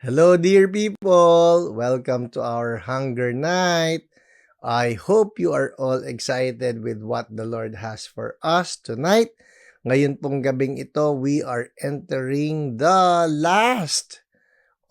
Hello, dear people! Welcome to our Hunger Night. I hope you are all excited with what the Lord has for us tonight. Ngayon pong gabing ito, we are entering the last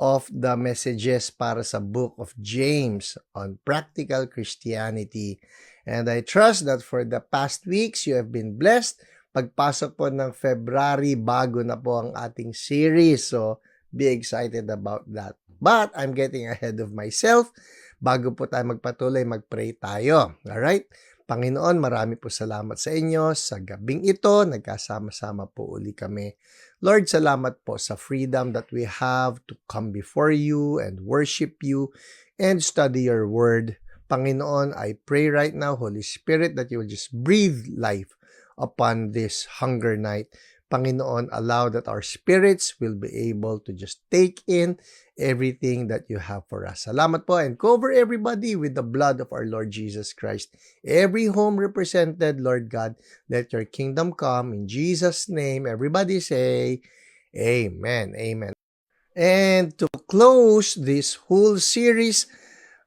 of the messages para sa book of James on practical Christianity. And I trust that for the past weeks, you have been blessed. Pagpasok po ng February, bago na po ang ating series. So, be excited about that. But I'm getting ahead of myself. Bago po tayo magpatuloy, mag-pray tayo. Alright? Panginoon, marami po salamat sa inyo. Sa gabing ito, nagkasama-sama po uli kami. Lord, salamat po sa freedom that we have to come before you and worship you and study your word. Panginoon, I pray right now, Holy Spirit, that you will just breathe life upon this hunger night. Panginoon, allow that our spirits will be able to just take in everything that you have for us. Salamat po, and cover everybody with the blood of our Lord Jesus Christ. Every home represented, Lord God, let your kingdom come. In Jesus' name, everybody say, Amen. Amen. And to close this whole series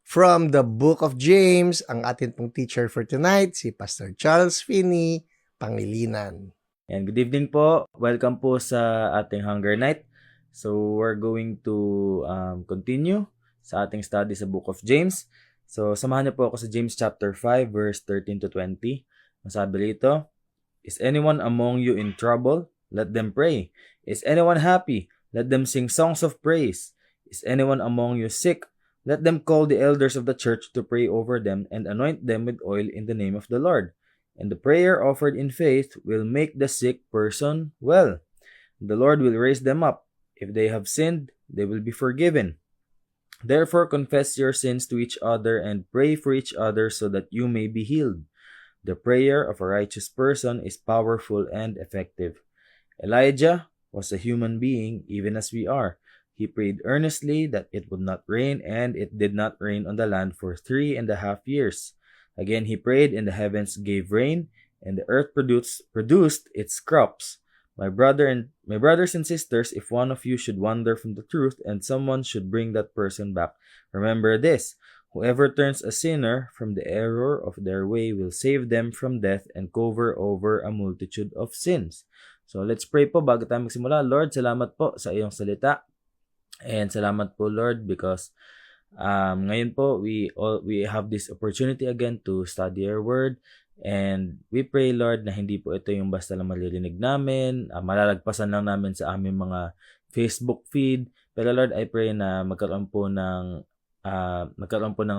from the book of James, ang atin pong teacher for tonight, si Pastor Charles Finney Pangilinan. And good evening po. Welcome po sa ating Hunger Night. So we're going to continue sa ating study sa Book of James. So samahan niyo po ako sa James chapter 5 verse 13 to 20. Ang sabi rito, is anyone among you in trouble? Let them pray. Is anyone happy? Let them sing songs of praise. Is anyone among you sick? Let them call the elders of the church to pray over them and anoint them with oil in the name of the Lord. And the prayer offered in faith will make the sick person well. The Lord will raise them up. If they have sinned, they will be forgiven. Therefore, confess your sins to each other and pray for each other so that you may be healed. The prayer of a righteous person is powerful and effective. Elijah was a human being, even as we are. He prayed earnestly that it would not rain, and it did not rain on the land for 3.5 years. Again he prayed, and the heavens gave rain, and the earth produced its crops. My brothers and sisters, if one of you should wander from the truth, and someone should bring that person back, remember this: whoever turns a sinner from the error of their way will save them from death and cover over a multitude of sins. So let's pray po bago tayo magsimula. Lord, salamat po sa iyong salita. And salamat po, Lord, because ngayon po, we have this opportunity again to study your word, and we pray, Lord, na hindi po ito yung basta lang maririnig namin, malalagpasan lang namin sa aming mga Facebook feed, pero Lord, I pray na magkaroon po ng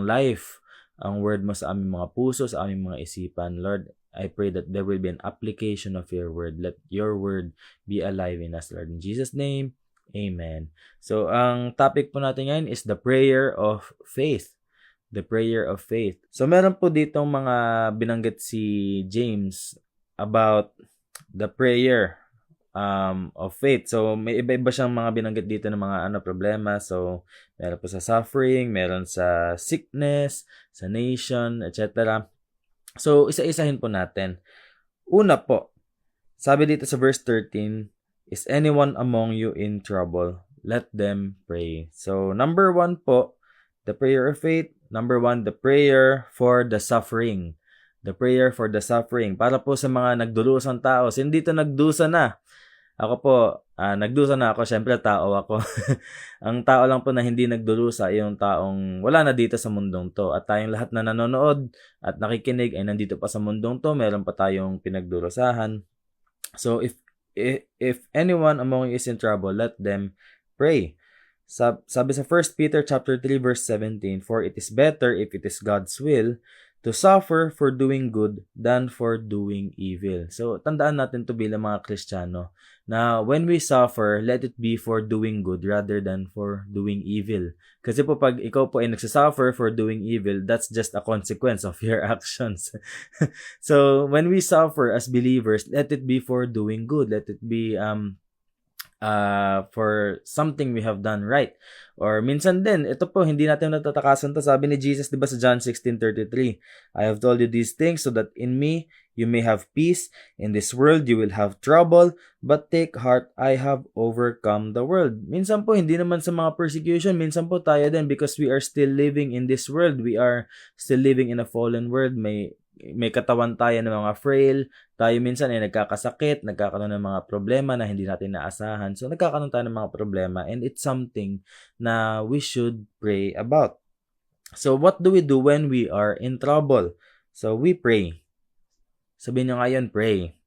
life ang word mo sa aming mga puso, sa aming mga isipan. Lord, I pray that there will be an application of your word. Let your word be alive in us, Lord. In Jesus' name, Amen. So, ang topic po natin ngayon is the prayer of faith. The prayer of faith. So, meron po ditong mga binanggit si James about the prayer of faith. So, may iba-iba siyang mga binanggit dito ng mga problema. So, meron po sa suffering, meron sa sickness, sa nation, etc. So, isa-isahin po natin. Una po, sabi dito sa verse 13, is anyone among you in trouble? Let them pray. So, number 1 po, the prayer of faith. Number 1, the prayer for the suffering. The prayer for the suffering. Para po sa mga nagdulusang tao. Hindi dito nagdusa na. Ako po, nagdusa na ako. Siyempre, tao ako. Ang tao lang po na hindi nagdulusa ay yung taong wala na dito sa mundong to. At tayong lahat na nanonood at nakikinig ay nandito pa sa mundong to. Meron pa tayong pinagdurusahan. So, if anyone among you is in trouble, let them pray. Sabi sa 1 Peter chapter 3 verse 17, for it is better if it is God's will to suffer for doing good than for doing evil. So, tandaan natin to bilang mga Kristiyano na when we suffer, let it be for doing good rather than for doing evil. Kasi po pag ikaw po ay nagsasuffer for doing evil, that's just a consequence of your actions. So, when we suffer as believers, let it be for doing good. Let it be for something we have done right. Or minsan din, ito po, hindi natin natatakasan to. Sabi ni Jesus, di ba sa John 16:33, I have told you these things so that in me you may have peace. In this world you will have trouble, but take heart, I have overcome the world. Minsan po, hindi naman sa mga persecution, minsan po tayo din because we are still living in this world. We are still living in a fallen world. May katawan tayo ng mga frail. Tayo minsan ay nagkakasakit, nagkakaroon ng mga problema na hindi natin naasahan. So, nagkakaroon tayo ng mga problema and it's something na we should pray about. So, what do we do when we are in trouble? So, we pray. Sabihin nyo ngayon, pray.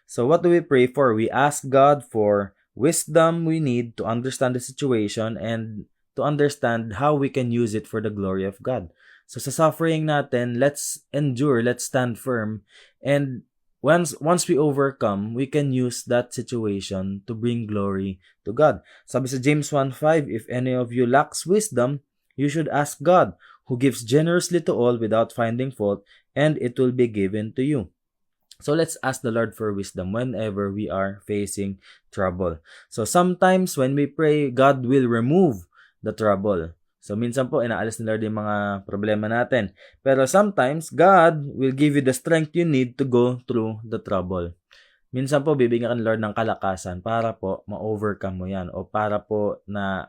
So, what do we pray for? We ask God for wisdom we need to understand the situation and to understand how we can use it for the glory of God. So sa suffering natin, let's endure, let's stand firm, and once we overcome, we can use that situation to bring glory to God. Sabi sa James 1:5, if any of you lacks wisdom, you should ask God, who gives generously to all without finding fault, and it will be given to you. So let's ask the Lord for wisdom whenever we are facing trouble. So sometimes when we pray, God will remove the trouble. So, minsan po, inaalis ni Lord yung mga problema natin. Pero sometimes, God will give you the strength you need to go through the trouble. Minsan po, bibigyan ka ni Lord ng kalakasan para po ma-overcome mo yan. O para po na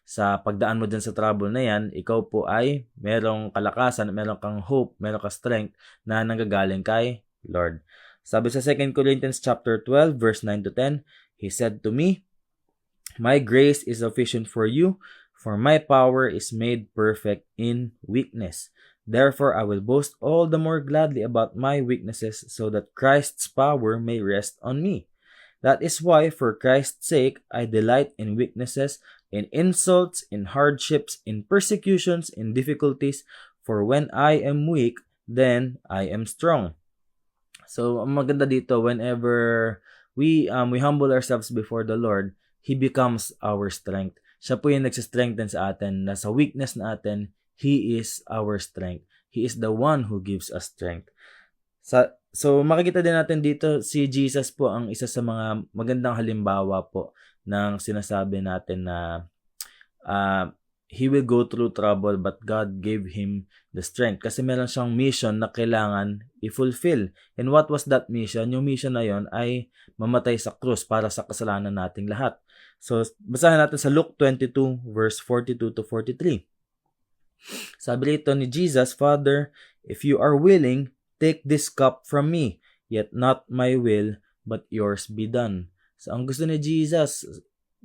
sa pagdaan mo dyan sa trouble na yan, ikaw po ay merong kalakasan, merong kang hope, merong kang strength na nanggagaling kay Lord. Sabi sa 2 Corinthians chapter 12, verse 9 to 10, He said to me, My grace is sufficient for you, for my power is made perfect in weakness. Therefore, I will boast all the more gladly about my weaknesses, so that Christ's power may rest on me. That is why, for Christ's sake, I delight in weaknesses, in insults, in hardships, in persecutions, in difficulties. For when I am weak, then I am strong. So, ang maganda dito, whenever we humble ourselves before the Lord, He becomes our strength. Siya po yung nagsistrengthen sa atin, na sa weakness natin, He is our strength. He is the one who gives us strength. So makikita din natin dito, si Jesus po ang isa sa mga magandang halimbawa po ng sinasabi natin na He will go through trouble but God gave Him the strength. Kasi meron siyang mission na kailangan i-fulfill. And what was that mission? Yung mission na yon ay mamatay sa krus para sa kasalanan nating lahat. So, basahin natin sa Luke 22, verse 42 to 43. Sabi rito ni Jesus, Father, if you are willing, take this cup from me, yet not my will, but yours be done. So, ang gusto ni Jesus,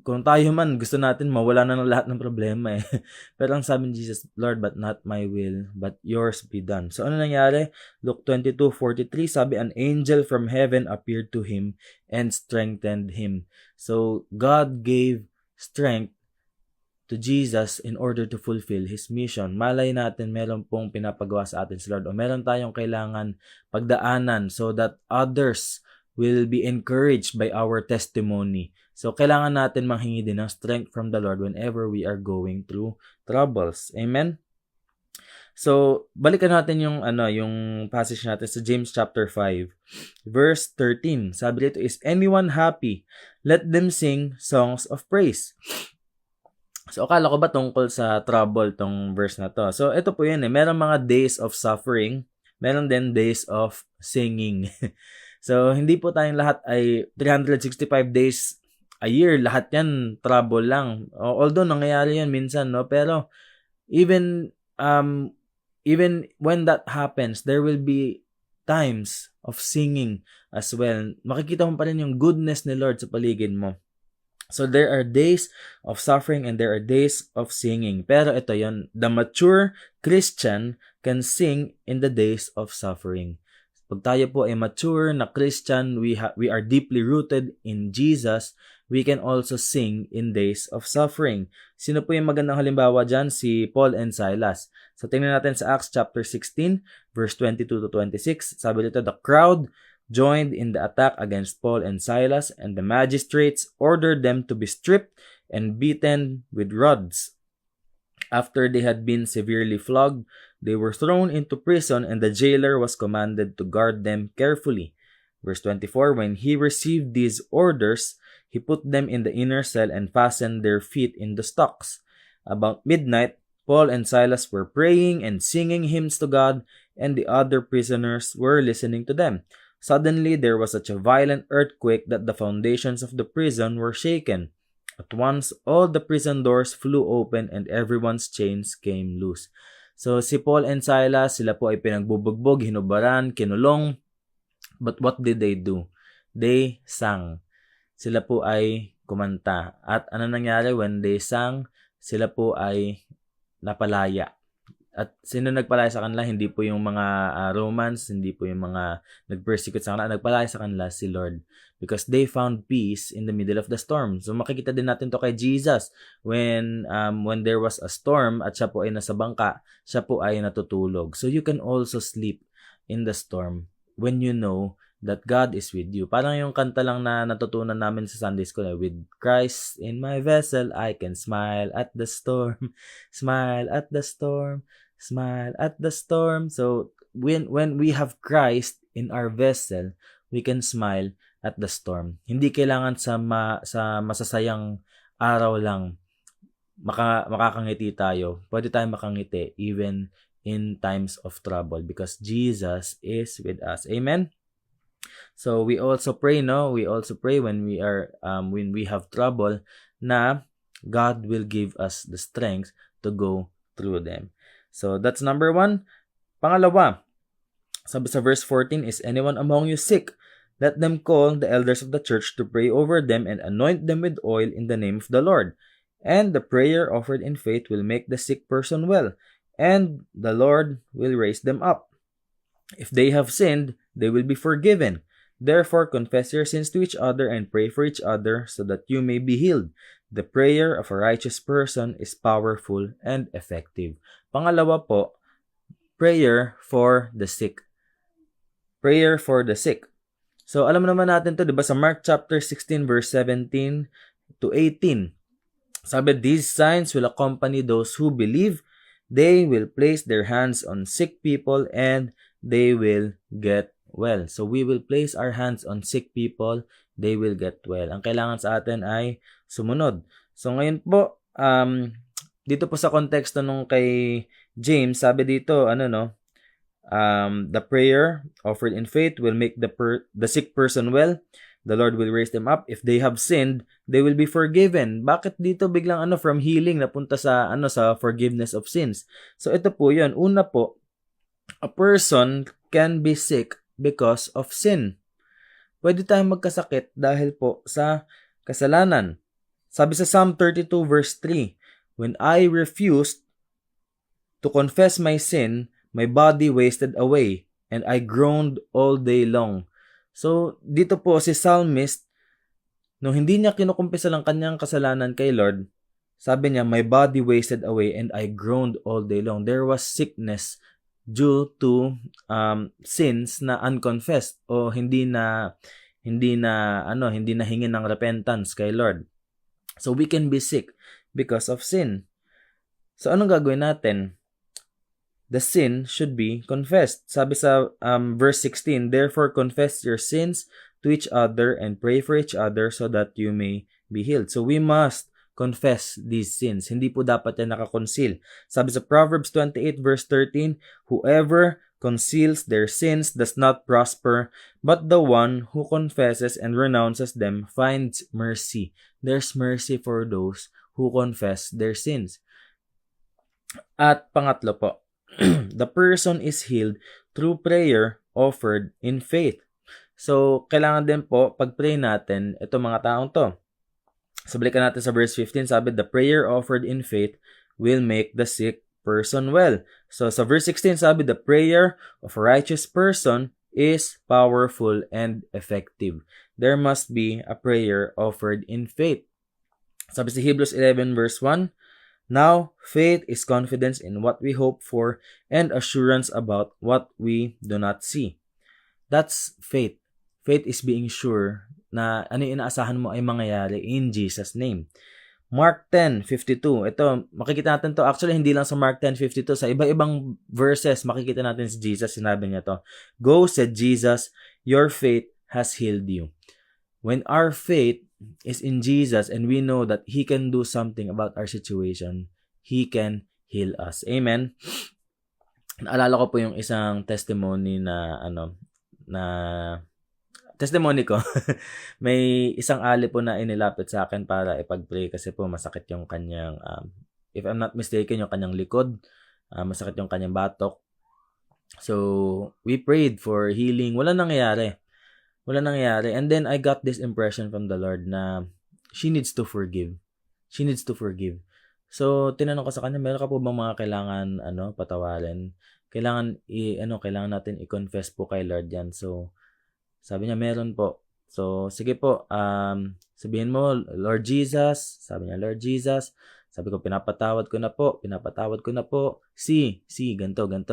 kung tayo man, gusto natin mawala na ng lahat ng problema eh. Pero ang sabi ni Jesus, Lord, but not my will, but yours be done. So, ano nangyari? Luke 22:43, sabi, an angel from heaven appeared to him and strengthened him. So, God gave strength to Jesus in order to fulfill His mission. Malay natin, meron pong pinapagawa sa atin si Lord o meron tayong kailangan pagdaanan so that others will be encouraged by our testimony. So, kailangan natin manghingi din ng strength from the Lord whenever we are going through troubles. Amen? So, balikan natin yung passage natin sa James chapter 5, verse 13. Sabi dito, is anyone happy? Let them sing songs of praise. So, akala ko ba tungkol sa trouble tong verse na to? So, ito po yun eh. Merong mga days of suffering. Meron din days of singing. So, hindi po tayong lahat ay 365 days a year. Lahat yan, trouble lang. Although, nangyayari yan minsan, no? Pero, even when that happens, there will be times of singing as well. Makikita mo pa rin yung goodness ni Lord sa paligid mo. So, there are days of suffering and there are days of singing. Pero ito yon, the mature Christian can sing in the days of suffering. Pag tayo po ay mature na Christian, we are deeply rooted in Jesus, we can also sing in days of suffering. Sino po yung magandang halimbawa dyan? Si Paul and Silas. So, tingnan natin sa Acts chapter 16, verse 22 to 26. Sabi dito, the crowd joined in the attack against Paul and Silas, and the magistrates ordered them to be stripped and beaten with rods. After they had been severely flogged, they were thrown into prison, and the jailer was commanded to guard them carefully. Verse 24, when he received these orders, he put them in the inner cell and fastened their feet in the stocks. About midnight, Paul and Silas were praying and singing hymns to God, and the other prisoners were listening to them. Suddenly, there was such a violent earthquake that the foundations of the prison were shaken. At once, all the prison doors flew open and everyone's chains came loose. So, si Paul and Silas, sila po ay pinagbubugbog, hinubaran, kinulong. But what did they do? They sang. Sila po ay kumanta. At ano nangyari when they sang? Sila po ay napalaya. At sino nagpalaya sa kanila? Hindi po yung mga Romans, hindi po yung mga nag-persecute sa kanila. Nagpalaya sa kanila si Lord. Because they found peace in the middle of the storm. So makikita din natin to kay Jesus. When there was a storm at siya po ay nasa bangka, siya po ay natutulog. So you can also sleep in the storm when you know that God is with you. Parang yung kanta lang na natutunan namin sa Sunday School. With Christ in my vessel, I can smile at the storm. Smile at the storm. Smile at the storm. So, when we have Christ in our vessel, we can smile at the storm. Hindi kailangan sa masasayang araw lang makakangiti tayo. Pwede tayo makangiti even in times of trouble because Jesus is with us. Amen? So, we also pray, no? We also pray when we have trouble na God will give us the strength to go through them. So, that's number 1. Pangalawa, sabi sa verse 14, is anyone among you sick? Let them call the elders of the church to pray over them and anoint them with oil in the name of the Lord. And the prayer offered in faith will make the sick person well, and the Lord will raise them up. If they have sinned, they will be forgiven. Therefore, confess your sins to each other and pray for each other so that you may be healed. The prayer of a righteous person is powerful and effective. Pangalawa po, prayer for the sick. Prayer for the sick. So, alam naman natin to, di ba, sa Mark chapter 16, verse 17 to 18. Sabi, these signs will accompany those who believe. They will place their hands on sick people and they will get well. So, we will place our hands on sick people, they will get well. Ang kailangan sa atin ay sumunod. So, ngayon po, dito po sa konteksto nung kay James, sabi dito, the prayer offered in faith will make the sick person well. The Lord will raise them up. If they have sinned, they will be forgiven. Bakit dito biglang from healing napunta sa sa forgiveness of sins? So, ito po 'yon. Una po, a person can be sick because of sin. Pwede tayong magkasakit dahil po sa kasalanan. Sabi sa Psalm 32 verse 3, when I refused to confess my sin, my body wasted away, and I groaned all day long. So, dito po si Psalmist, nung hindi niya kinukumpisa lang kanyang kasalanan kay Lord, sabi niya, my body wasted away and I groaned all day long. There was sickness due to sins na unconfessed o hindi na hingin ng repentance kay Lord. So we can be sick because of sin. So anong gagawin natin? The sin should be confessed. Sabi sa verse 16, therefore confess your sins to each other and pray for each other so that you may be healed. So we must confess these sins. Hindi po dapat yan nakakonceal. Sabi sa Proverbs 28 verse 13, whoever conceals their sins does not prosper, but the one who confesses and renounces them finds mercy. There's mercy for those who confess their sins. At pangatlo po, the person is healed through prayer offered in faith. So, kailangan din po, pag-pray natin, ito mga taong to. So, balikan natin sa verse 15, sabi, the prayer offered in faith will make the sick person well. So, sa verse 16, sabi, the prayer of a righteous person is powerful and effective. There must be a prayer offered in faith. Sabi sa Hebrews 11 verse 1, now, faith is confidence in what we hope for and assurance about what we do not see. That's faith. Faith is being sure na ano yung inaasahan mo ay mangyayari in Jesus' name. Mark 10:52. Ito, makikita natin to. Actually, hindi lang sa Mark 10:52. Sa iba-ibang verses, makikita natin si Jesus. Sinabi niya to. Go, said Jesus, your faith has healed you. When our faith is in Jesus and we know that He can do something about our situation, He can heal us. Amen. Naalala ko po yung isang testimony na testimony ko. May isang ali po na inilapit sa akin para ipag-pray kasi po masakit yung kanyang, if I'm not mistaken, yung kanyang likod, masakit yung kanyang batok. So, we prayed for healing. Wala nangyayari. And then, I got this impression from the Lord na she needs to forgive. So, tinanong ko sa kanya, meron ka po bang mga kailangan, patawarin? Kailangan natin i-confess po kay Lord yan. So, sabi niya, meron po. So, sige po, sabihin mo, Lord Jesus. Sabi niya, Lord Jesus. Sabi ko, pinapatawad ko na po.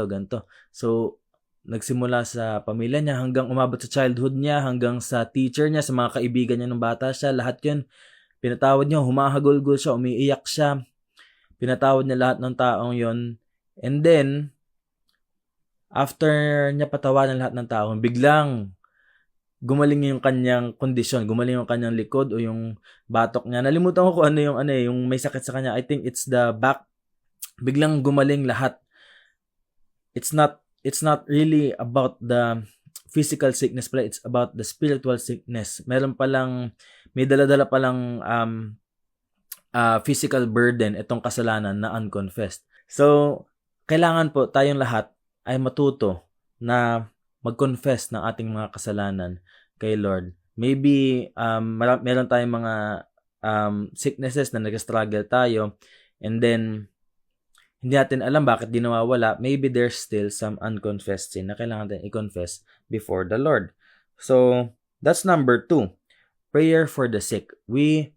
Ganto. So, nagsimula sa pamilya niya hanggang umabot sa childhood niya, hanggang sa teacher niya, sa mga kaibigan niya nung bata siya. Lahat yun, pinatawad niya, humahagulgol siya, umiiyak siya. Pinatawad niya lahat ng taong yon. And then, after niya patawarin lahat ng tao, biglang gumaling yung kanyang kondisyon, gumaling yung kanyang likod o yung batok niya. Nalimutan ko kung yung may sakit sa kanya. I think it's the back. Biglang gumaling lahat. It's not really about the physical sickness pala, it's about the spiritual sickness. May dala-dala palang physical burden itong kasalanan na unconfessed. So, kailangan po tayong lahat ay matuto na mag-confess ng ating mga kasalanan kay Lord. Maybe meron tayong mga sicknesses na nag-struggle tayo and then hindi natin alam bakit di nawawala. Maybe there's still some unconfessed sin na kailangan natin i-confess before the Lord. So, that's number 2. Prayer for the sick. We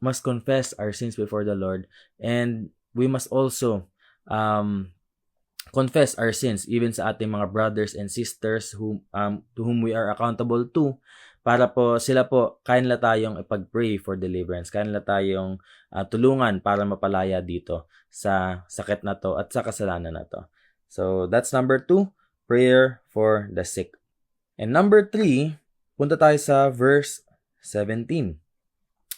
must confess our sins before the Lord and we must also confess our sins even sa ating mga brothers and sisters to whom we are accountable to, para po sila po kaya nila tayong ipag-pray for deliverance, kaya nila tayong tulungan para mapalaya dito sa sakit na to at sa kasalanan na to. So that's number 2, prayer for the sick. And number 3, punta tayo sa verse 17.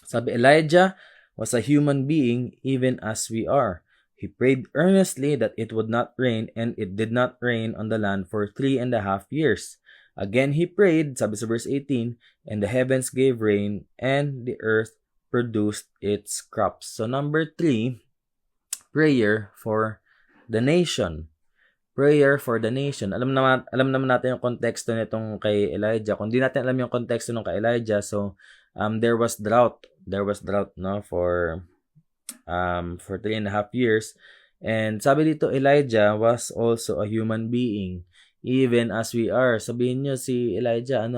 Sabi, Elijah was a human being even as we are. He prayed earnestly that it would not rain, and it did not rain on the land for 3.5 years. Again he prayed, sabi sa verse 18, and the heavens gave rain, and the earth produced its crops. So number 3, prayer for the nation. Prayer for the nation. Alam naman natin yung konteksto nitong kay Elijah. Kung di natin alam yung konteksto ng kay Elijah, so there was drought. For 3.5 years. And sabi dito, Elijah was also a human being, even as we are. Sabihin nyo si Elijah,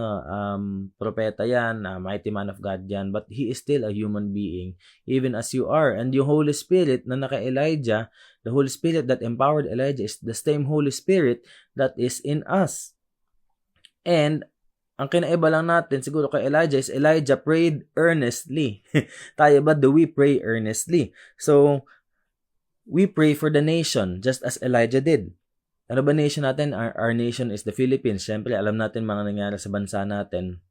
propeta yan, mighty man of God yan, but he is still a human being, even as you are. And yung Holy Spirit na naka-Elijah, the Holy Spirit that empowered Elijah is the same Holy Spirit that is in us. And ang kinaiba lang natin siguro kay Elijah is Elijah prayed earnestly. Tayo ba, do we pray earnestly? So, we pray for the nation just as Elijah did. Ano ba nation natin? Our nation is the Philippines. Siyempre, alam natin mga nangyari sa bansa natin.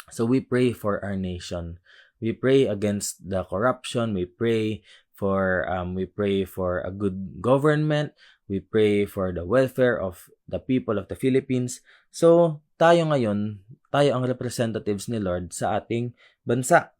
So, we pray for our nation. We pray against the corruption. We pray for a good government. We pray for the welfare of the people of the Philippines. So, tayo ang representatives ni Lord sa ating bansa.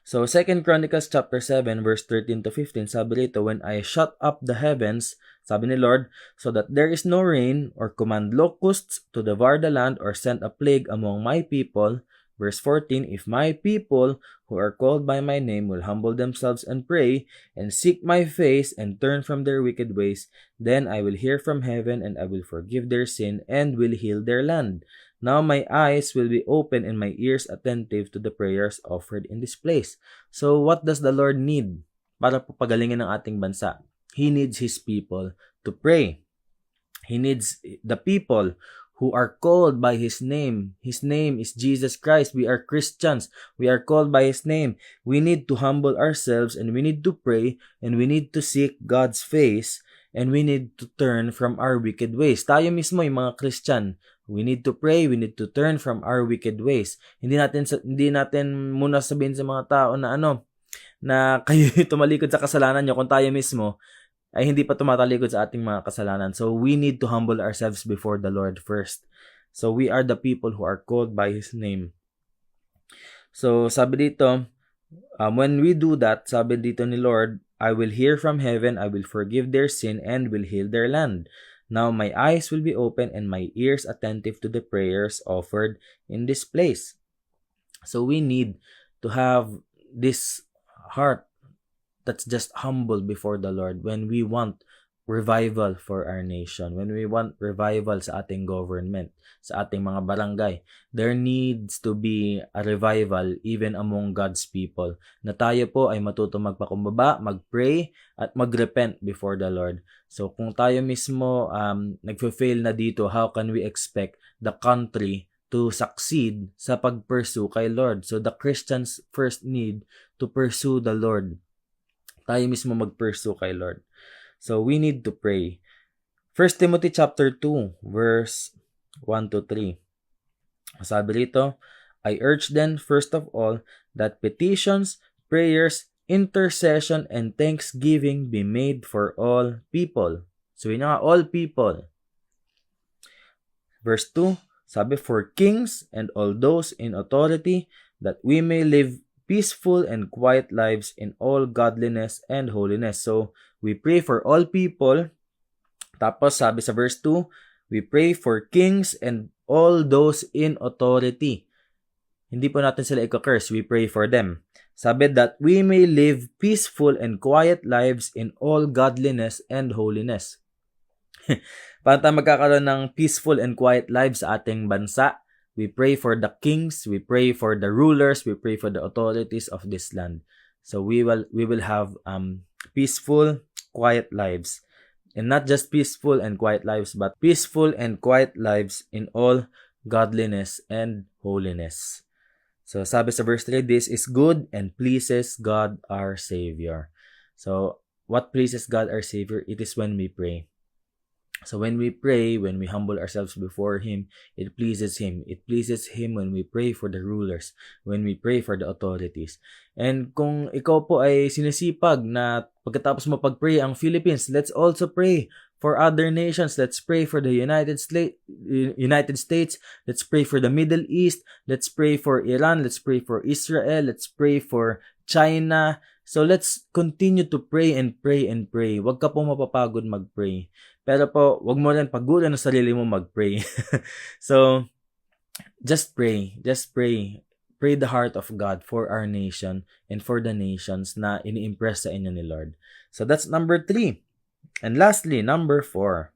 So, 2 Chronicles chapter 7, verse 13 to 15, sabi rito, when I shut up the heavens, sabi ni Lord, so that there is no rain, or command locusts to devour the land, or send a plague among my people. Verse 14, if my people who are called by my name will humble themselves and pray, and seek my face, and turn from their wicked ways, then I will hear from heaven, and I will forgive their sin, and will heal their land. Now my eyes will be open and my ears attentive to the prayers offered in this place. So what does the Lord need para pagalingin ang ating bansa? He needs His people to pray. He needs the people who are called by His name. His name is Jesus Christ. We are Christians. We are called by His name. We need to humble ourselves and we need to pray and we need to seek God's face and we need to turn from our wicked ways. Tayo mismo, yung mga Christian, We need to pray, we need to turn from our wicked ways. Hindi natin muna sabihin sa mga tao na na kayo tumalikod sa kasalanan nyo kung tayo mismo ay hindi pa tumatalikod sa ating mga kasalanan. So we need to humble ourselves before the Lord first. So we are the people who are called by His name. So sabi dito, when we do that, sabi dito ni Lord, I will hear from heaven, I will forgive their sin, and will heal their land. Now my eyes will be open and my ears attentive to the prayers offered in this place. So we need to have this heart that's just humble before the Lord when we want revival for our nation, when we want revival sa ating government, sa ating mga barangay. There needs to be a revival even among God's people, na tayo po ay matuto magpakumbaba, mag-pray, at mag-repent before the Lord. So kung tayo mismo nagfe-fail na dito, how can we expect the country to succeed sa pag-pursue kay Lord? So the Christians first need to pursue the Lord. Tayo mismo mag-pursue kay Lord. So we need to pray. 1 Timothy chapter 2 verse 1 to 3. Sabi rito, I urge then first of all that petitions, prayers, intercession, and thanksgiving be made for all people. So yun nga, all people. Verse 2, sabi, for kings and all those in authority, that we may live peaceful and quiet lives in all godliness and holiness. So we pray for all people. Tapos sabi sa verse 2, we pray for kings and all those in authority. Hindi po natin sila i-curse. We pray for them. Sabi that we may live peaceful and quiet lives in all godliness and holiness. Para tayo magkakaroon ng peaceful and quiet lives sa ating bansa, we pray for the kings, we pray for the rulers, we pray for the authorities of this land. So we will have peaceful, quiet lives. And not just peaceful and quiet lives, but peaceful and quiet lives in all godliness and holiness. So sabi sa verse 3, this is good and pleases God our Savior. So what pleases God our Savior? It is when we pray. So when we pray, when we humble ourselves before Him, it pleases Him. It pleases Him when we pray for the rulers, when we pray for the authorities. And kung ikaw po ay sinisipag na pagkatapos mo pag-pray ang Philippines, let's also pray for other nations. Let's pray for the United States. Let's pray for the Middle East. Let's pray for Iran. Let's pray for Israel. Let's pray for China. So let's continue to pray and pray and pray. Huwag ka po mapapagod mag-pray. Pero po, wag mo rin pagulan ang sarili mo mag-pray. So, just pray. Just pray. Pray the heart of God for our nation and for the nations na ini-impress sa inyo ni Lord. So, that's number 3. And lastly, number 4.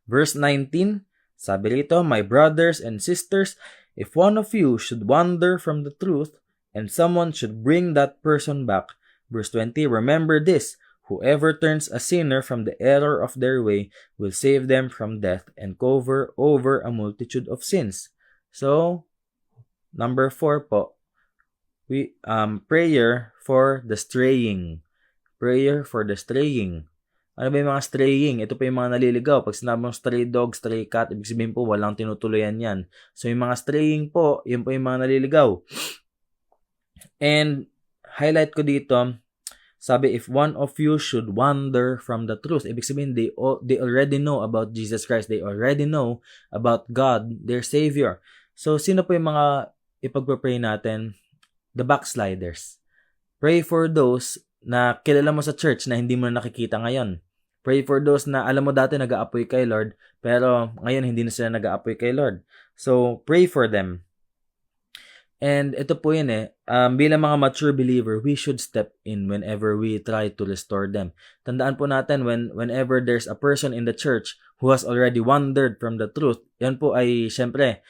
Verse 19, sabi rito, my brothers and sisters, if one of you should wander from the truth, and someone should bring that person back. Verse 20, remember this, whoever turns a sinner from the error of their way will save them from death and cover over a multitude of sins. So, number 4 po, prayer for the straying. Prayer for the straying. Ano ba yung mga straying? Ito pa yung mga naliligaw. Pag sinabi mong stray dog, stray cat, ibig sabihin po walang tinutuluyan yan. So, yung mga straying po, yun po yung mga naliligaw. And highlight ko dito, sabi, if one of you should wander from the truth, ibig sabihin, they already know about Jesus Christ. They already know about God, their Savior. So, sino po yung mga ipagpapray natin? The backsliders. Pray for those na kilala mo sa church na hindi mo na nakikita ngayon. Pray for those na alam mo dati nag-aapoy kay Lord, pero ngayon hindi na sila nag-aapoy kay Lord. So, pray for them. And ito po yun bilang mga mature believer, we should step in whenever we try to restore them. Tandaan po natin, whenever there's a person in the church who has already wandered from the truth, yan po ay, syempre,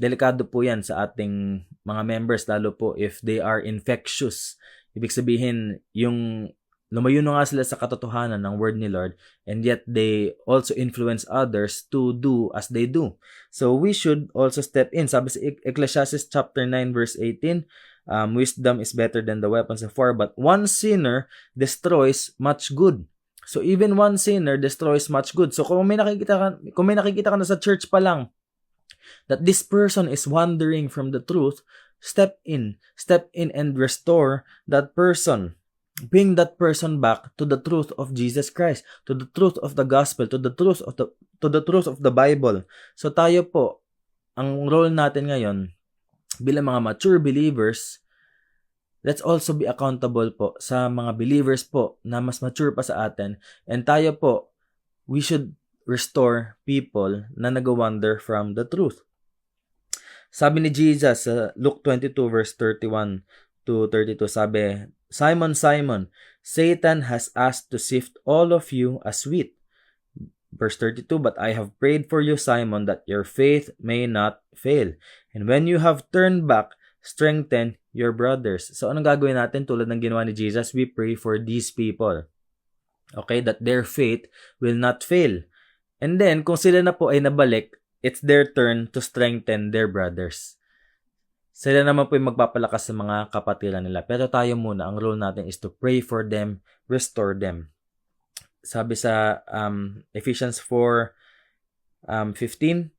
delikado po yan sa ating mga members, lalo po if they are infectious. Ibig sabihin, yung lumayo na nga sila sa katotohanan ng word ni Lord, and yet they also influence others to do as they do. So we should also step in. Sabi sa Ecclesiastes chapter 9 verse 18, wisdom is better than the weapons of war, but one sinner destroys much good. So even one sinner destroys much good. So kung may nakikita ka na sa church pa lang that this person is wandering from the truth, step in and restore that person. Bring that person back to the truth of Jesus Christ, to the truth of the gospel, to the truth of the Bible. So tayo po, ang role natin ngayon bilang mga mature believers, let's also be accountable po sa mga believers po na mas mature pa sa atin. And tayo po, we should restore people na nag-wander from the truth. Sabi ni Jesus sa Luke 22 verse 31 to 32, sabi, Simon, Simon, Satan has asked to sift all of you as wheat. Verse 32, but I have prayed for you, Simon, that your faith may not fail. And when you have turned back, strengthen your brothers. So anong gagawin natin tulad ng ginawa ni Jesus? We pray for these people. Okay, that their faith will not fail. And then, kung sila na po ay nabalik, it's their turn to strengthen their brothers. Sila naman po yung magpapalakas sa mga kapatiran nila. Pero tayo muna, ang role natin is to pray for them, restore them. Sabi sa Ephesians 4:15,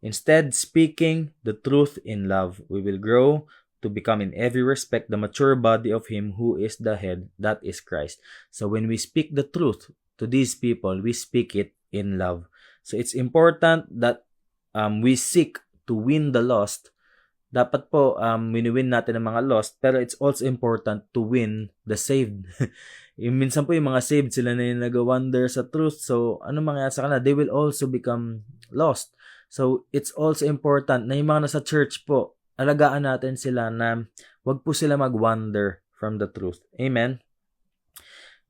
instead, speaking the truth in love, we will grow to become in every respect the mature body of Him who is the head, that is Christ. So when we speak the truth to these people, we speak it in love. So it's important that we seek to win the lost. Dapat po win-win natin ang mga lost, pero it's also important to win the saved. Minsan po yung mga saved, sila na yung nag-wander sa truth. So ano mangyayari sa kanila? They will also become lost. So it's also important na yung mga nasa church po, alagaan natin sila na wag po sila mag-wander from the truth. Amen?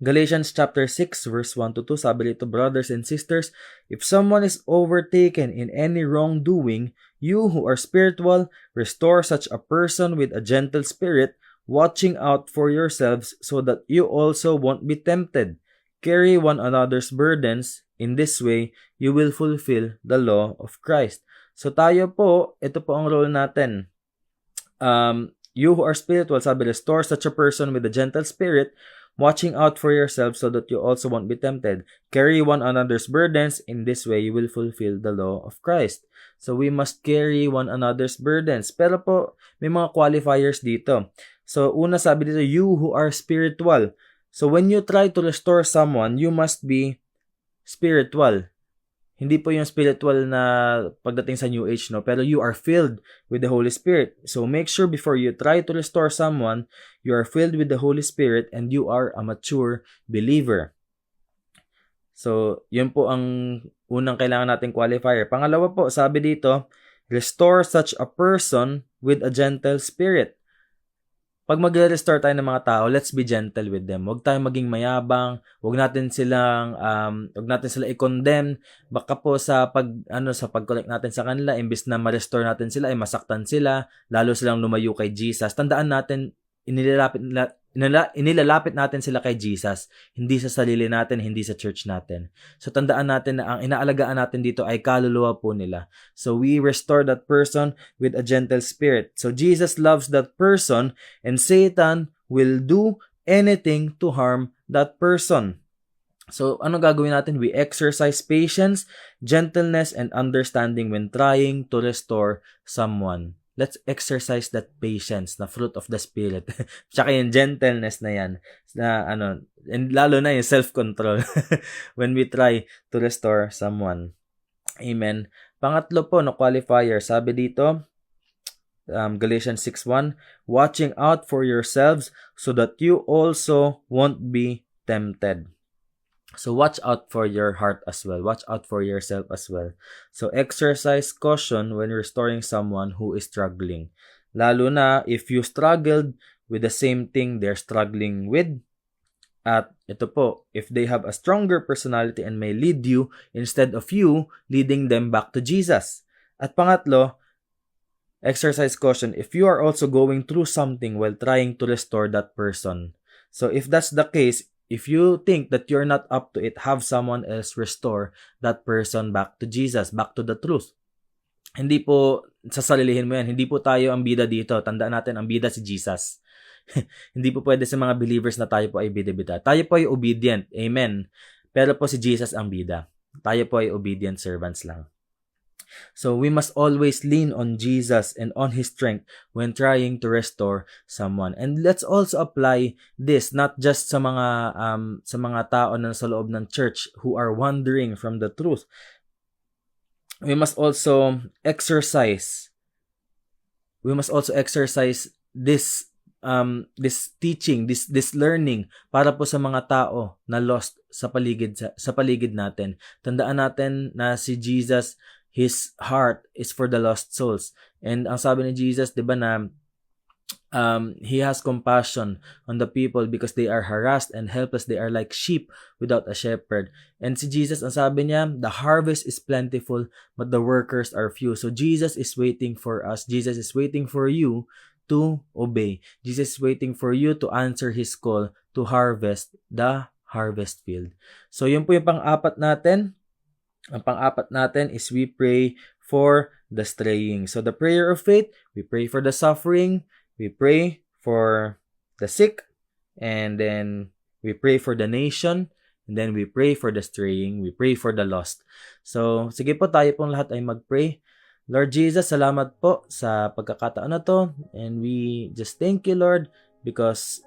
Galatians chapter 6 verse 1 to 2, sabi dito, brothers and sisters, if someone is overtaken in any wrongdoing, you who are spiritual, restore such a person with a gentle spirit, watching out for yourselves so that you also won't be tempted. Carry one another's burdens. In this way, you will fulfill the law of Christ. So tayo po, ito po ang role natin. You who are spiritual, sabi, restore such a person with a gentle spirit, watching out for yourselves so that you also won't be tempted. Carry one another's burdens. In this way, you will fulfill the law of Christ. So we must carry one another's burdens. Pero po, may mga qualifiers dito. So una sabi dito, you who are spiritual. So when you try to restore someone, you must be spiritual. Hindi po yung spiritual na pagdating sa New Age, no? Pero you are filled with the Holy Spirit. So make sure before you try to restore someone, you are filled with the Holy Spirit and you are a mature believer. So, yun po ang unang kailangan nating qualifier. Pangalawa po, sabi dito, restore such a person with a gentle spirit. Pag mag-restore tayo ng mga tao, let's be gentle with them. Huwag tayong maging mayabang, huwag natin sila i-condemn. Baka po sa pag-collect natin sa kanila, imbis na ma-restore natin sila, ay masaktan sila, lalo silang lumayo kay Jesus. Tandaan natin, inilalapit natin sila kay Jesus, hindi sa sarili natin, hindi sa church natin. So tandaan natin na ang inaalagaan natin dito ay kaluluwa po nila. So we restore that person with a gentle spirit. So Jesus loves that person and Satan will do anything to harm that person. So ano gagawin natin? We exercise patience, gentleness, and understanding when trying to restore someone. Let's exercise that patience, na fruit of the Spirit. Tsaka yung gentleness na yan. And lalo na yung self-control when we try to restore someone. Amen. Pangatlo po, no qualifier. Sabi dito, Galatians 6:1, watching out for yourselves so that you also won't be tempted. So watch out for your heart as well. Watch out for yourself as well. So exercise caution when restoring someone who is struggling. Lalo na if you struggled with the same thing they're struggling with. At ito po, if they have a stronger personality and may lead you instead of you leading them back to Jesus. At pangatlo, exercise caution if you are also going through something while trying to restore that person. So if that's the case, if you think that you're not up to it, have someone else restore that person back to Jesus, back to the truth. Hindi po sasalilihin mo yan. Hindi po tayo ang bida dito. Tandaan natin, ang bida si Jesus. Hindi po pwede sa mga believers na tayo po ay bida-bida. Tayo po ay obedient. Amen. Pero po si Jesus ang bida. Tayo po ay obedient servants lang. So we must always lean on Jesus and on His strength when trying to restore someone. And let's also apply this not just sa mga tao na sa loob ng church who are wandering from the truth. We must also exercise this teaching, this learning para po sa mga tao na lost sa paligid natin. Tandaan natin na si Jesus, His heart is for the lost souls. And ang sabi ni Jesus, 'di ba, na He has compassion on the people because they are harassed and helpless. They are like sheep without a shepherd. And si Jesus, ang sabi niya, the harvest is plentiful, but the workers are few. So Jesus is waiting for us. Jesus is waiting for you to obey. Jesus is waiting for you to answer His call to harvest the harvest field. So yun po yung pang-apat natin. Ang pang-apat natin is we pray for the straying. So the prayer of faith, we pray for the suffering, we pray for the sick, and then we pray for the nation, and then we pray for the straying, we pray for the lost. So sige po, tayo pong lahat ay mag-pray. Lord Jesus, salamat po sa pagkakataon na to, and we just thank you, Lord, because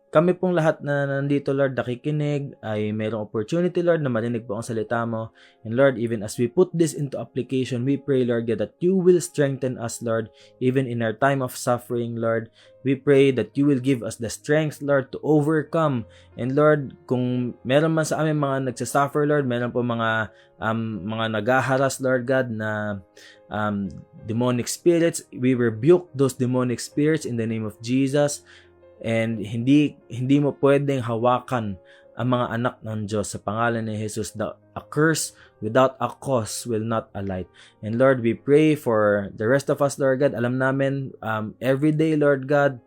kami pong lahat na nandito, Lord, nakikinig, ay mayroong opportunity, Lord, na marinig po ang salita mo. And Lord, even as we put this into application, we pray, Lord, that you will strengthen us, Lord, even in our time of suffering, Lord. We pray that you will give us the strength, Lord, to overcome. And Lord, kung meron man sa amin mga nagsasuffer, Lord, meron po mga nagaharas, Lord God, na demonic spirits, we rebuke those demonic spirits in the name of Jesus. And hindi mo pwedeng hawakan ang mga anak ng Diyos sa pangalan ni Jesus. A curse without a cause will not alight. And Lord, we pray for the rest of us, Lord God. Alam namin, every day, Lord God,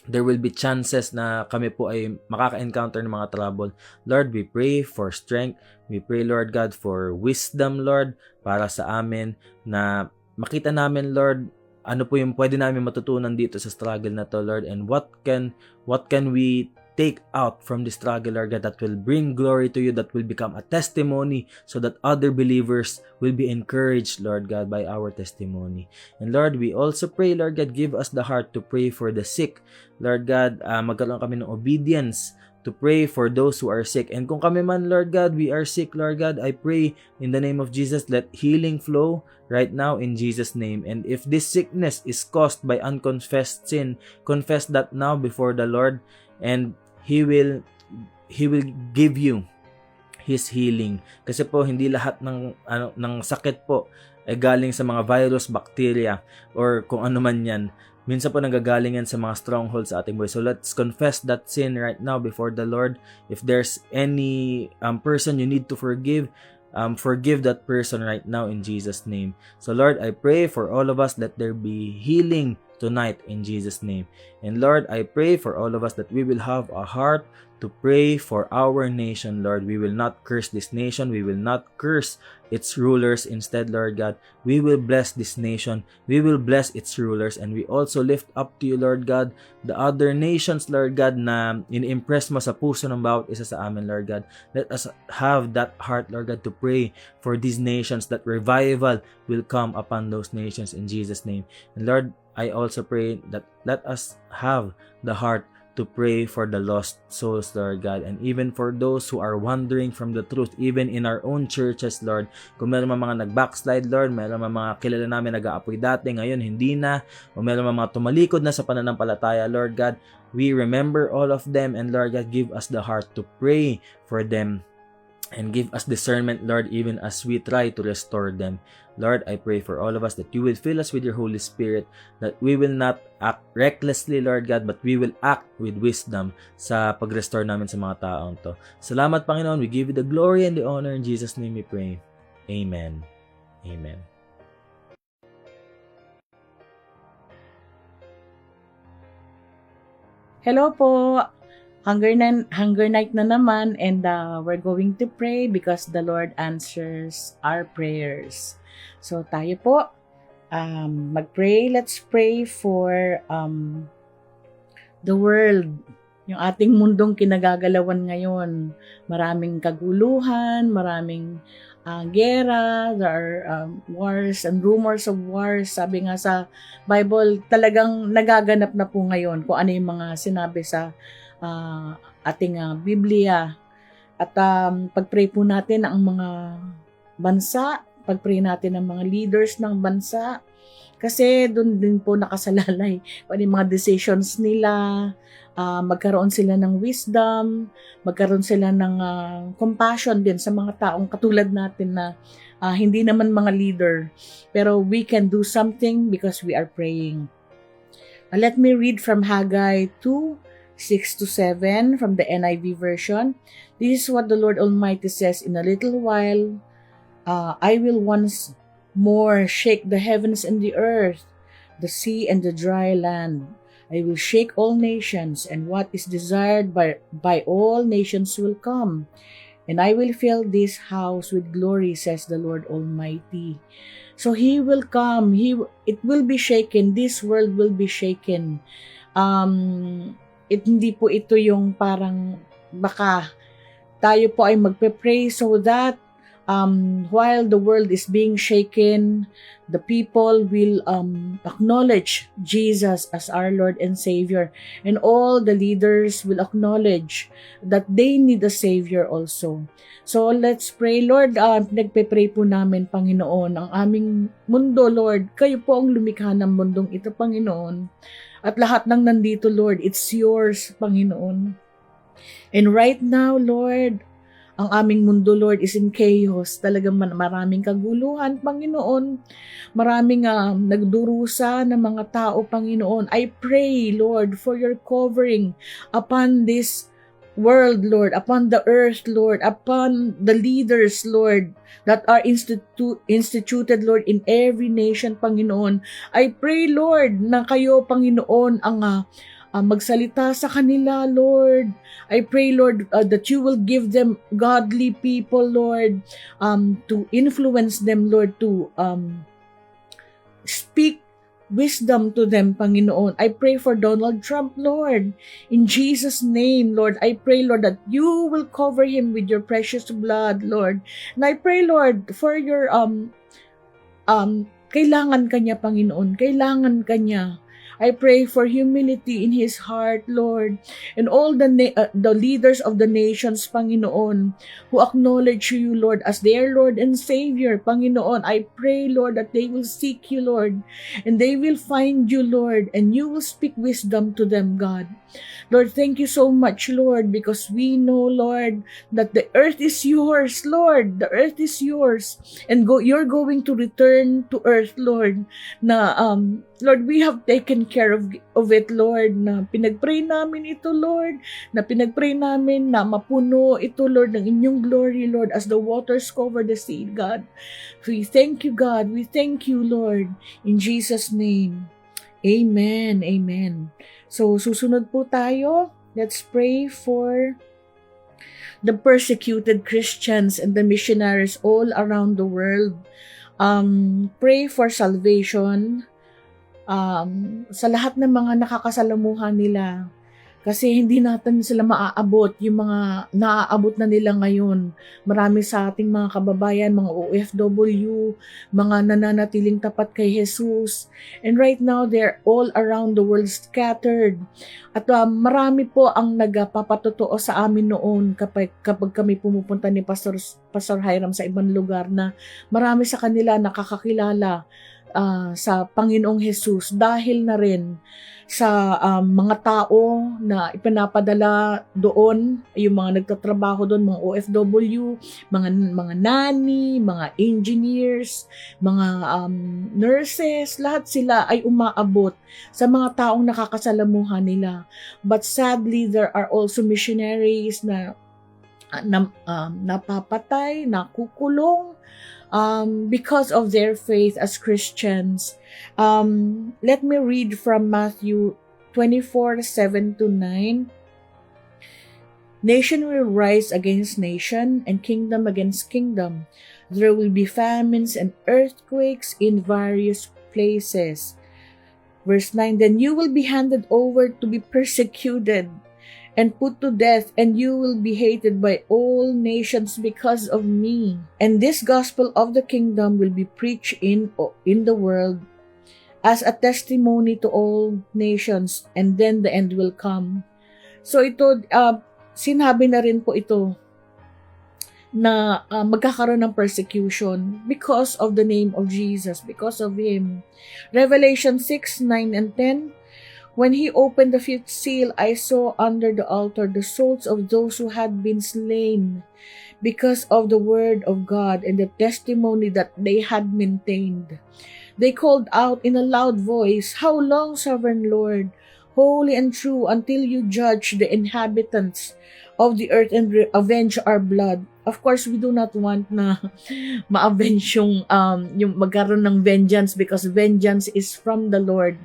there will be chances na kami po ay makaka-encounter ng mga trouble. Lord, we pray for strength. We pray, Lord God, for wisdom, Lord, para sa amin na makita namin, Lord, ano po yung pwede namin matutunan dito sa struggle na to, Lord, and what can we take out from the struggle, Lord God, that will bring glory to you, that will become a testimony so that other believers will be encouraged, Lord God, by our testimony. And Lord, we also pray, Lord God, give us the heart to pray for the sick. Lord God, magkaroon kami ng obedience to pray for those who are sick. And kung kami man, Lord God, we are sick, Lord God, I pray in the name of Jesus, let healing flow right now in Jesus' name. And if this sickness is caused by unconfessed sin, confess that now before the Lord, and He will give you His healing. Kasi po, hindi lahat ng sakit po ay galing sa mga virus, bacteria, or kung ano man yan. Minsan po nanggagaling yan sa mga strongholds sa ating buhay. So let's confess that sin right now before the Lord. If there's any person you need to forgive, forgive that person right now in Jesus' name. So Lord, I pray for all of us that there be healing tonight in Jesus' name. And Lord, I pray for all of us that we will have a heart to pray for our nation, Lord. We will not curse this nation. We will not curse its rulers. Instead, Lord God, we will bless this nation. We will bless its rulers. And we also lift up to you, Lord God, the other nations, Lord God, na in-impress mo sa puso ng bawat isa sa amin, Lord God. Let us have that heart, Lord God, to pray for these nations, that revival will come upon those nations in Jesus' name. And Lord, I also pray that let us have the heart to pray for the lost souls, Lord God, and even for those who are wandering from the truth, even in our own churches, Lord. Kung meron mga nag-backslide, Lord, meron mga kilala namin nag-aapoy dati, ngayon hindi na, o meron mga tumalikod na sa pananampalataya, Lord God, we remember all of them, and Lord God, give us the heart to pray for them, and give us discernment, Lord, even as we try to restore them. Lord, I pray for all of us that you will fill us with your Holy Spirit, that we will not act recklessly, Lord God, but we will act with wisdom sa pag-restore namin sa mga taong to. Salamat, Panginoon. We give you the glory and the honor. In Jesus' name we pray. Amen. Amen. Hello po! Hunger night na naman, and we're going to pray because the Lord answers our prayers. So tayo po, mag-pray. Let's pray for the world, yung ating mundong kinagagalawan ngayon. Maraming kaguluhan, maraming gera, there are wars and rumors of wars. Sabi nga sa Bible, talagang nagaganap na po ngayon kung ano yung mga sinabi sa ating Biblia. At pag-pray po natin ang mga bansa, pag-pray natin ang mga leaders ng bansa, kasi doon din po nakasalalay kung ano yung mga decisions nila, magkaroon sila ng wisdom, magkaroon sila ng compassion din sa mga taong katulad natin na hindi naman mga leader, pero we can do something because we are praying. Let me read from Haggai 2:6-7 from the NIV version. This is what the Lord Almighty says, "In a little while, I will once more shake the heavens and the earth, the sea and the dry land. I will shake all nations, and what is desired by all nations will come. And I will fill this house with glory, says the Lord Almighty." So He will come. It will be shaken. This world will be shaken. Hindi po ito yung parang baka tayo po ay magpe-pray so that while the world is being shaken, the people will acknowledge Jesus as our Lord and Savior. And all the leaders will acknowledge that they need a Savior also. So let's pray. Lord, nagpe-pray po namin, Panginoon, ang aming mundo, Lord. Kayo po ang lumikha ng mundong ito, Panginoon. At lahat ng nandito, Lord, it's yours, Panginoon. And right now, Lord, ang aming mundo, Lord, is in chaos. Talagang maraming kaguluhan, Panginoon. Maraming nagdurusa ng mga tao, Panginoon. I pray, Lord, for your covering upon this world, Lord, upon the earth, Lord, upon the leaders, Lord, that are instituted, Lord, in every nation, Panginoon. I pray, Lord, na kayo, Panginoon, ang magsalita sa kanila, Lord. I pray, Lord, that you will give them godly people, Lord, to influence them, Lord, to speak wisdom to them, Panginoon. I pray for Donald Trump, Lord. In Jesus' name, Lord, I pray, Lord, that you will cover him with your precious blood, Lord. And I pray, Lord, for your kailangan kanya, Panginoon. Kailangan kanya. I pray for humility in his heart, Lord, and all the leaders of the nations, Panginoon, who acknowledge you, Lord, as their Lord and Savior, Panginoon. I pray, Lord, that they will seek you, Lord, and they will find you, Lord, and you will speak wisdom to them, God. Lord, thank you so much, Lord, because we know, Lord, that the earth is yours, Lord. The earth is yours, and you're going to return to earth, Lord. Na Lord, we have taken care of it, Lord, na pinagpray namin ito, Lord, na pinagpray namin na mapuno ito, Lord, ng inyong glory, Lord, as the waters cover the sea, God. We thank you, God. We thank you, Lord, in Jesus' name. Amen. Amen. So, susunod po tayo. Let's pray for the persecuted Christians and the missionaries all around the world. Pray for salvation sa lahat ng mga nakakasalamuhan nila, kasi hindi natin sila maaabot, yung mga naaabot na nila ngayon. Marami sa ating mga kababayan, mga OFW, mga nananatiling tapat kay Jesus, and right now they're all around the world scattered. At marami po ang nagpapatotoo sa amin noon kapag kami pumupunta ni Pastor Hiram sa ibang lugar, na marami sa kanila nakakakilala sa Panginoong Jesus dahil na rin sa mga tao na ipinapadala doon, yung mga nagtatrabaho doon, mga OFW, mga nanny, mga engineers, mga nurses, lahat sila ay umaabot sa mga taong nakakasalamuhan nila. But sadly, there are also missionaries na napapatay, nakukulong, because of their faith as Christians. Let me read from Matthew 24:7-9. Nation will rise against nation, and kingdom against kingdom. There will be famines and earthquakes in various places. Verse 9, then you will be handed over to be persecuted and put to death, and you will be hated by all nations because of me. And this gospel of the kingdom will be preached in the world as a testimony to all nations, and then the end will come. So ito, sinabi na rin po ito na magkakaroon ng persecution because of the name of Jesus, because of Him. Revelation 6, 9, and 10, when He opened the fifth seal, I saw under the altar the souls of those who had been slain because of the word of God and the testimony that they had maintained. They called out in a loud voice, how long, sovereign Lord, holy and true, until you judge the inhabitants of the earth and avenge our blood. Of course, we do not want na ma-avenge yung magkaroon ng vengeance, because vengeance is from the Lord.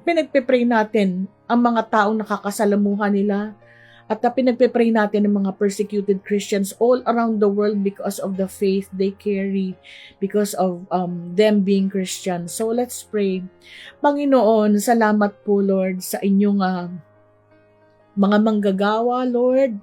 Pinagpe-pray natin ang mga taong nakakasalamuha nila, at pinagpe-pray natin ang mga persecuted Christians all around the world because of the faith they carry, because of them being Christians. So let's pray. Panginoon, salamat po Lord sa inyong mga manggagawa, Lord,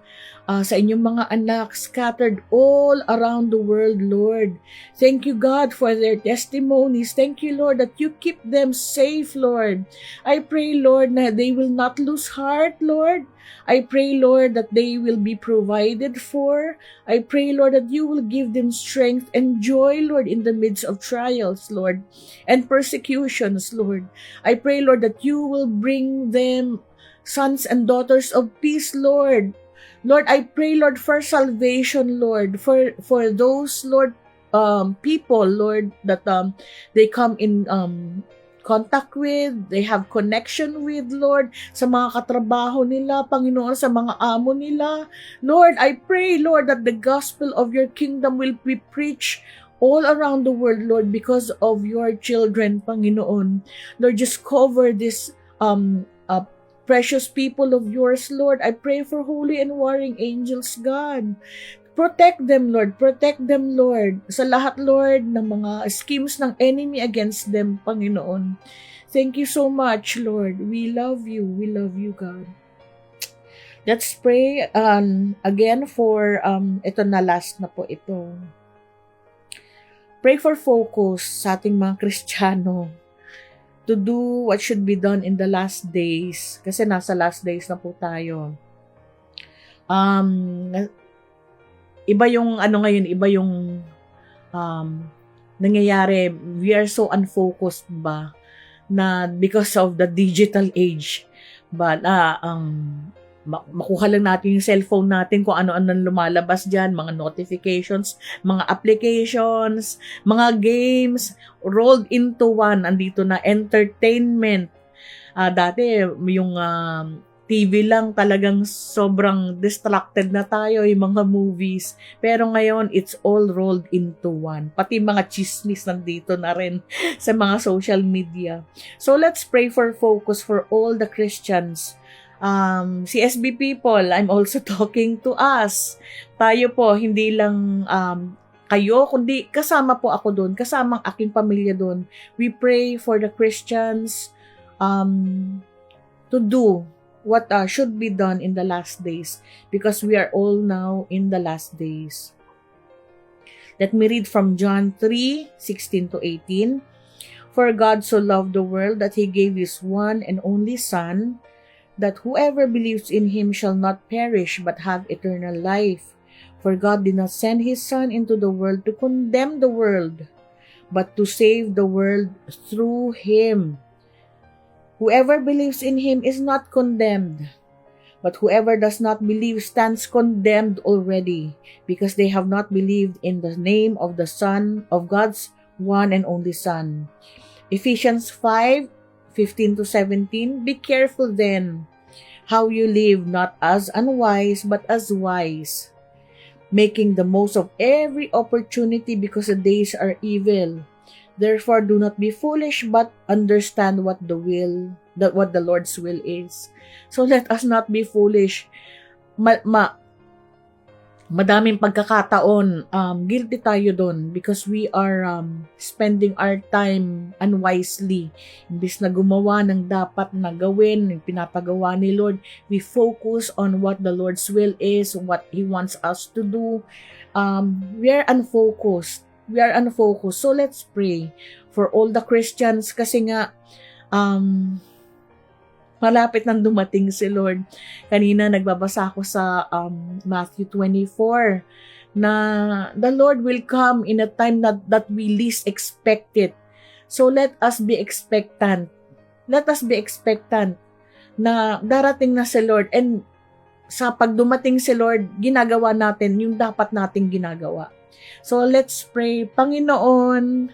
sa inyong mga anak scattered all around the world, Lord. Thank you, God, for their testimonies. Thank you, Lord, that you keep them safe, Lord. I pray, Lord, that they will not lose heart, Lord. I pray, Lord, that they will be provided for. I pray, Lord, that you will give them strength and joy, Lord, in the midst of trials, Lord, and persecutions, Lord. I pray, Lord, that you will bring them sons and daughters of peace, Lord. Lord, I pray, Lord, for salvation, Lord, for those, Lord, people, Lord, that they come in contact with, they have connection with, Lord, sa mga katrabaho nila, Panginoon, sa mga amo nila. Lord, I pray, Lord, that the gospel of your kingdom will be preached all around the world, Lord, because of your children, Panginoon. Lord, just cover this precious people of yours, Lord. I pray for holy and warring angels, God. Protect them, Lord. Protect them, Lord. Sa lahat, Lord, ng mga schemes ng enemy against them, Panginoon. Thank you so much, Lord. We love you. We love you, God. Let's pray again for, ito na last na po ito. Pray for focus sa ating mga Kristiyano to do what should be done in the last days. Kasi nasa last days na po tayo. Iba yung ngayon, iba yung nangyayari. We are so unfocused ba na because of the digital age. But makuha lang natin yung cellphone natin kung ano-ano lumalabas dyan, mga notifications, mga applications, mga games, rolled into one. Andito na entertainment. Dati, yung TV lang talagang sobrang distracted na tayo, yung mga movies. Pero ngayon, it's all rolled into one. Pati mga chismis nandito na rin sa mga social media. So let's pray for focus for all the Christians. CSB people, I'm also talking to us. Tayo po, hindi lang kayo, kundi kasama po ako doon, kasama ang aking pamilya doon. We pray for the Christians to do what should be done in the last days, because we are all now in the last days. Let me read from John 3:16 to 18. For God so loved the world that He gave His one and only Son, that whoever believes in Him shall not perish but have eternal life. For God did not send His Son into the world to condemn the world, but to save the world through Him. Whoever believes in Him is not condemned, but whoever does not believe stands condemned already, because they have not believed in the name of the Son of God's one and only Son. Ephesians 5:15 to 17, be careful then how you live, not as unwise, but as wise, making the most of every opportunity, because the days are evil. Therefore, do not be foolish, but understand what the Lord's will is. So let us not be foolish. madaming pagkakataon, guilty tayo doon because we are spending our time unwisely. Imbis na gumawa ng dapat na gawin, yung pinapagawa ni Lord, we focus on what the Lord's will is, what He wants us to do. We are unfocused. So let's pray for all the Christians kasi nga, malapit nang dumating si Lord. Kanina nagbabasa ako sa Matthew 24 na the Lord will come in a time that we least expect it. So let us be expectant. Let us be expectant na darating na si Lord, and sa pagdumating si Lord, ginagawa natin yung dapat nating ginagawa. So let's pray. Panginoon,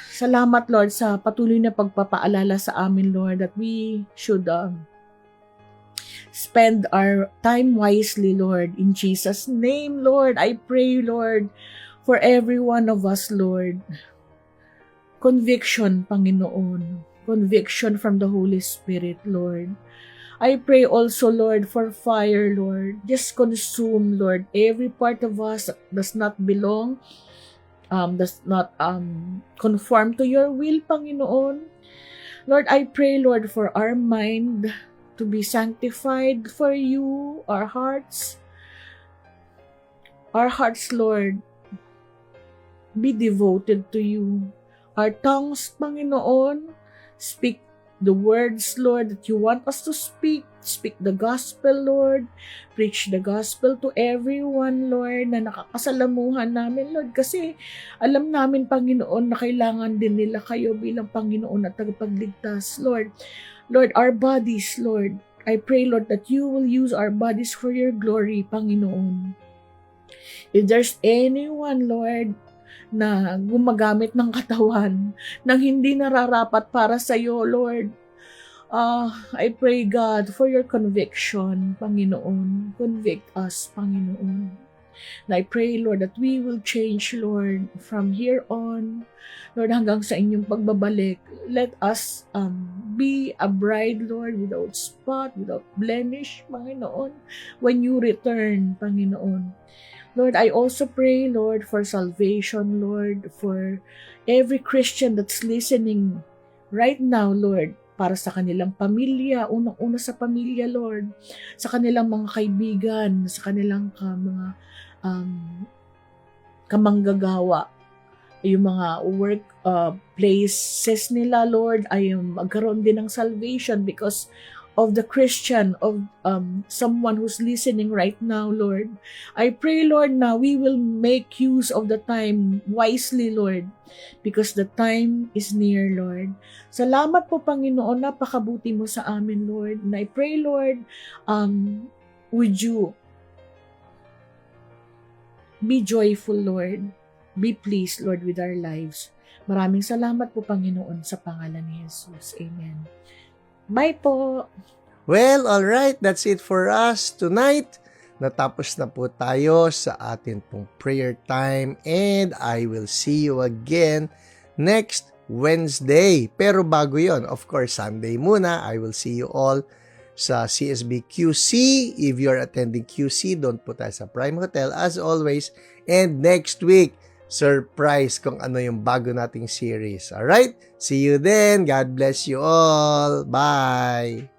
salamat, Lord, sa patuloy na pagpapaalala sa amin, Lord, that we should spend our time wisely, Lord. In Jesus' name, Lord, I pray, Lord, for every one of us, Lord. Conviction, Panginoon. Conviction from the Holy Spirit, Lord. I pray also, Lord, for fire, Lord. Just consume, Lord, every part of us that does not belong, does not conform to your will, Panginoon. Lord, I pray, Lord, for our mind to be sanctified for you, our hearts, Lord, be devoted to you. Our tongues, Panginoon, speak the words, Lord, that you want us to speak. Speak the gospel, Lord. Preach the gospel to everyone, Lord, na nakakasalamuhan namin, Lord. Kasi alam namin, Panginoon, na kailangan din nila kayo bilang Panginoon at tagapagligtas, Lord. Lord, our bodies, Lord. I pray, Lord, that you will use our bodies for your glory, Panginoon. If there's anyone, Lord, na gumagamit ng katawan nang hindi nararapat para sa iyo, Lord. I pray, God, for your conviction, Panginoon. Convict us, Panginoon. And I pray, Lord, that we will change, Lord, from here on, Lord, hanggang sa inyong pagbabalik. Let us be a bride, Lord, without spot, without blemish, Panginoon, when you return, Panginoon. Lord, I also pray, Lord, for salvation, Lord, for every Christian that's listening right now, Lord, para sa kanilang pamilya, unang-una sa pamilya, Lord, sa kanilang mga kaibigan, sa kanilang mga kamanggagawa, yung mga work places nila, Lord, ay magkaroon din ng salvation because of the Christian, of someone who's listening right now, Lord. I pray, Lord, now we will make use of the time wisely, Lord, because the time is near, Lord. Salamat po, Panginoon, napakabuti mo sa amin, Lord. And I pray, Lord, would you be joyful, Lord. Be pleased, Lord, with our lives. Maraming salamat po, Panginoon, sa pangalan ni Jesus. Amen. Bye po! Well, alright, that's it for us tonight. Natapos na po tayo sa atin pong prayer time, and I will see you again next Wednesday. Pero bago yon, of course, Sunday muna. I will see you all sa CSB QC. If you're attending QC, don't po tayo sa Prime Hotel as always. And next week, surprise kung ano yung bago nating series. Alright? See you then. God bless you all. Bye!